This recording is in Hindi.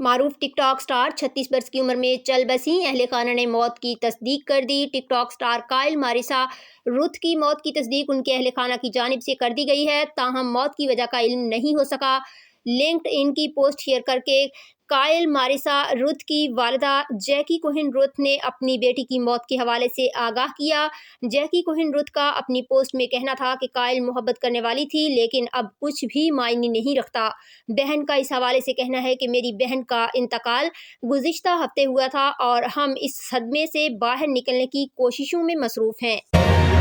मारूफ टिकटॉक स्टार 36 वर्ष की उम्र में चल बसी। अहले खाना ने मौत की तस्दीक कर दी। TikTok star Kyle Marisa Roth की मौत की तस्दीक उनके अहले खाना की जानिब से कर दी गई है, ताहम मौत की वजह का इल्म नहीं हो सका। लिंक्डइन की पोस्ट शेयर करके काइल मारिसा रुथ की वालिदा जैकी कोहेन रुथ ने अपनी बेटी की मौत के हवाले से आगाह किया। जैकी कोहेन रुथ का अपनी पोस्ट में कहना था कि काइल मोहब्बत करने वाली थी, लेकिन अब कुछ भी मायने नहीं रखता। बहन का इस हवाले से कहना है कि मेरी बहन का इंतकाल गुज़िश्ता हफ्ते हुआ था और हम इस सदमे से बाहर निकलने की कोशिशों में मसरूफ़ हैं।